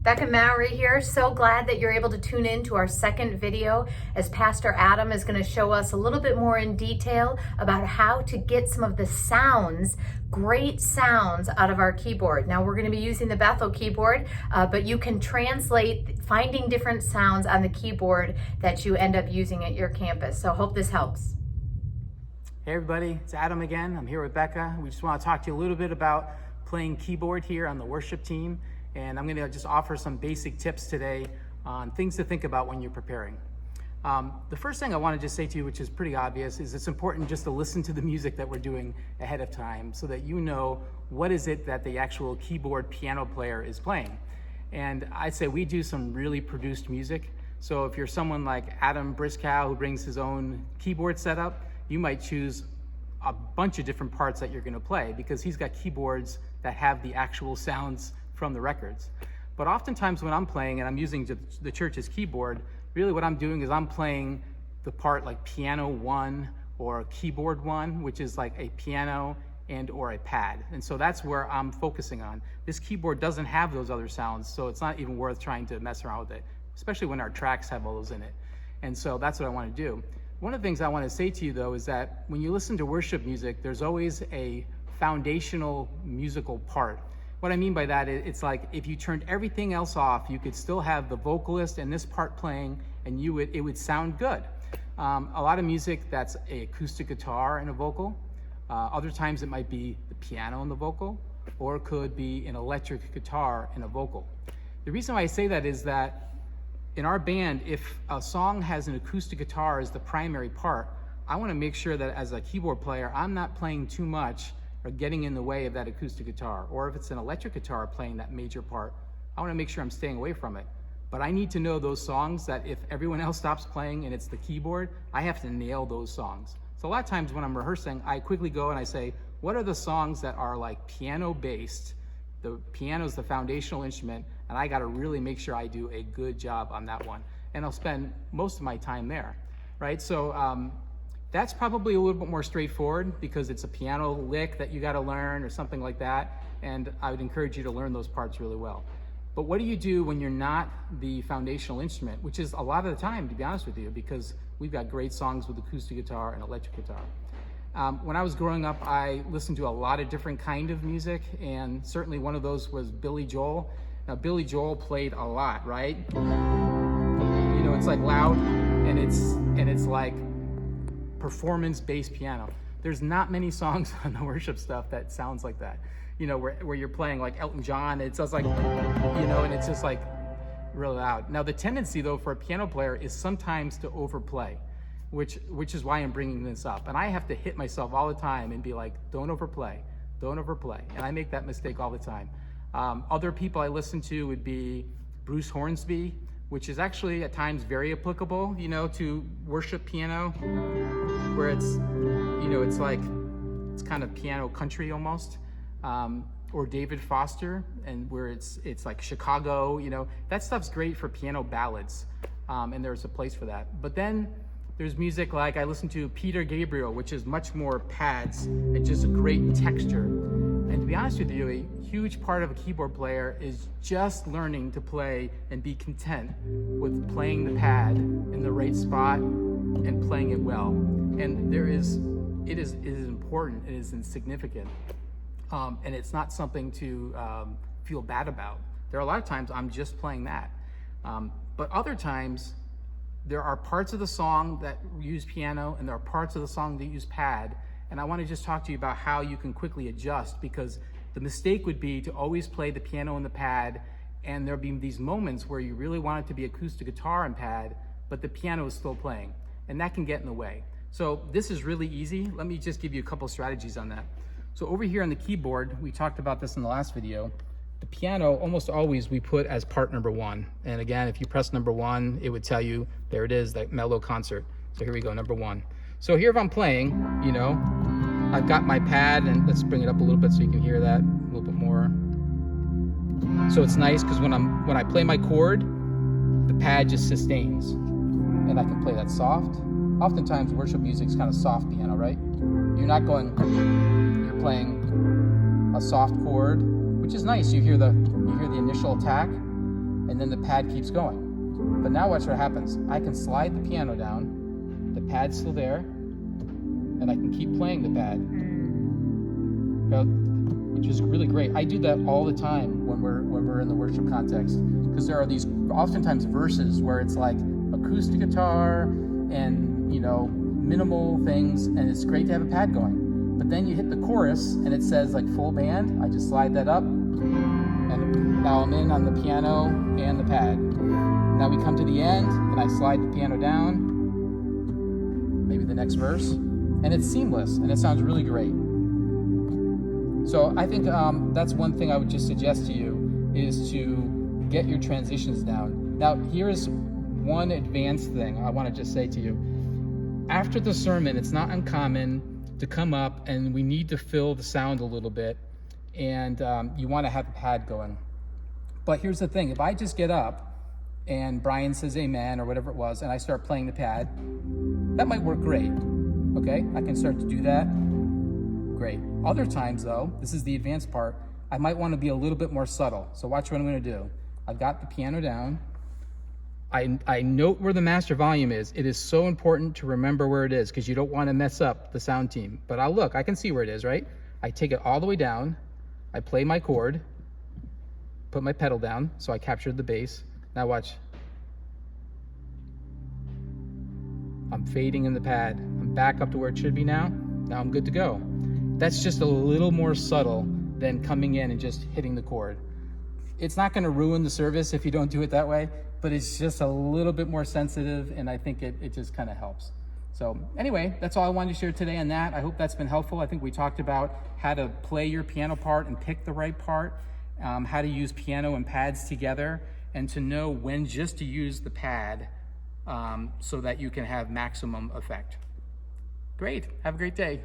Becca Mowry here. So glad that you're able to tune in to our second video as Pastor Adam is going to show us a little bit more in detail about how to get some of the sounds, great sounds out of our keyboard. Now we're going to be using the Bethel keyboard, but you can translate finding different sounds on the keyboard that you end up using at your campus. So hope this helps. Hey everybody, it's Adam again. I'm here with Becca. We just want to talk to you a little bit about playing keyboard here on the worship team. And I'm going to just offer some basic tips today on things to think about when you're preparing. The first thing I want to just say to you, which is pretty obvious, is it's important just to listen to the music that we're doing ahead of time so that you know what is it that the actual keyboard piano player is playing. And I'd say we do some really produced music. So if you're someone like Adam DePasquale who brings his own keyboard setup, you might choose a bunch of different parts that you're going to play because he's got keyboards that have the actual sounds from the records. But oftentimes when I'm playing and I'm using the church's keyboard, really what I'm doing is I'm playing the part like piano 1 or keyboard 1, which is like a piano and or a pad. And so that's where I'm focusing on. This keyboard doesn't have those other sounds, so it's not even worth trying to mess around with it, especially when our tracks have all those in it. And so that's what I want to do. One of the things I want to say to you though is that when you listen to worship music, there's always a foundational musical part. What I mean by that is it's like if you turned everything else off, you could still have the vocalist and this part playing and it would sound good. A lot of music that's an acoustic guitar and a vocal. Other times it might be the piano and the vocal, or it could be an electric guitar and a vocal. The reason why I say that is that in our band, if a song has an acoustic guitar as the primary part, I want to make sure that as a keyboard player, I'm not playing too much or getting in the way of that acoustic guitar. Or if it's an electric guitar playing that major part, I want to make sure I'm staying away from it. But I need to know those songs that if everyone else stops playing and it's the keyboard, I have to nail those songs. So a lot of times when I'm rehearsing, I quickly go and I say, what are the songs that are like piano based? The piano is the foundational instrument, and I got to really make sure I do a good job on that one. And I'll spend most of my time there, right? So that's probably a little bit more straightforward because it's a piano lick that you got to learn or something like that. And I would encourage you to learn those parts really well. But what do you do when you're not the foundational instrument, which is a lot of the time, to be honest with you, because we've got great songs with acoustic guitar and electric guitar. When I was growing up, I listened to a lot of different kind of music, and certainly one of those was Billy Joel. Now, Billy Joel played a lot, right? You know, it's like loud, and it's like performance-based piano. There's not many songs on the worship stuff that sounds like that. You know, where you're playing like Elton John, it sounds like, you know, and it's just like really loud. Now, the tendency though for a piano player is sometimes to overplay, which is why I'm bringing this up. And I have to hit myself all the time and be like, don't overplay, don't overplay. And I make that mistake all the time. Other people I listen to would be Bruce Hornsby, which is actually at times very applicable, you know, to worship piano, where it's, you know, it's kind of piano country almost, or David Foster, and where it's like Chicago, you know, that stuff's great for piano ballads, and there's a place for that. But then there's music like I listen to Peter Gabriel, which is much more pads and just a great texture. And to be honest with you, a huge part of a keyboard player is just learning to play and be content with playing the pad in the right spot and playing it well. And it is important, it is insignificant, and it's not something to feel bad about. There are a lot of times I'm just playing that, but other times there are parts of the song that use piano and there are parts of the song that use pad. And I want to just talk to you about how you can quickly adjust, because the mistake would be to always play the piano and the pad, and there'll be these moments where you really want it to be acoustic guitar and pad, but the piano is still playing, and that can get in the way. So this is really easy. Let me just give you a couple strategies on that. So over here on the keyboard, we talked about this in the last video. The piano, almost always we put as part number 1. And again, if you press number 1, it would tell you, there it is, that mellow concert. So here we go, number 1. So here if I'm playing, you know, I've got my pad, and let's bring it up a little bit so you can hear that a little bit more. So it's nice because when I play my chord, the pad just sustains, and I can play that soft. Oftentimes worship music's kind of soft piano, right? You're not going, you're playing a soft chord, which is nice. You hear the initial attack, and then the pad keeps going. But now watch what happens. I can slide the piano down, the pad's still there, and I can keep playing the pad, which is really great. I do that all the time when we're in the worship context, because there are these oftentimes verses where it's like acoustic guitar and, you know, minimal things, and it's great to have a pad going. But then you hit the chorus and it says like full band. I just slide that up, and now I'm in on the piano and the pad. Now we come to the end and I slide the piano down, maybe the next verse, and it's seamless and it sounds really great. So I think that's one thing I would just suggest to you, is to get your transitions down. Now here's one advanced thing I want to just say to you. After the sermon, it's not uncommon to come up and we need to fill the sound a little bit, and you want to have a pad going. But here's the thing, if I just get up and Brian says amen or whatever it was and I start playing the pad, that might work great. Okay, I can start to do that. Great. Other times though, this is the advanced part, I might want to be a little bit more subtle. So watch what I'm going to do. I've got the piano down. I note where the master volume is. It is so important to remember where it is, because you don't want to mess up the sound team. But I can see where it is, right? I take it all the way down. I play my chord, put my pedal down, so I captured the bass. Now watch. I'm fading in the pad. I'm back up to where it should be now. Now I'm good to go. That's just a little more subtle than coming in and just hitting the chord. It's not going to ruin the service if you don't do it that way, but it's just a little bit more sensitive, and I think it just kind of helps. So anyway, that's all I wanted to share today on that. I hope that's been helpful. I think we talked about how to play your piano part and pick the right part, how to use piano and pads together, and to know when just to use the pad so that you can have maximum effect. Great. Have a great day.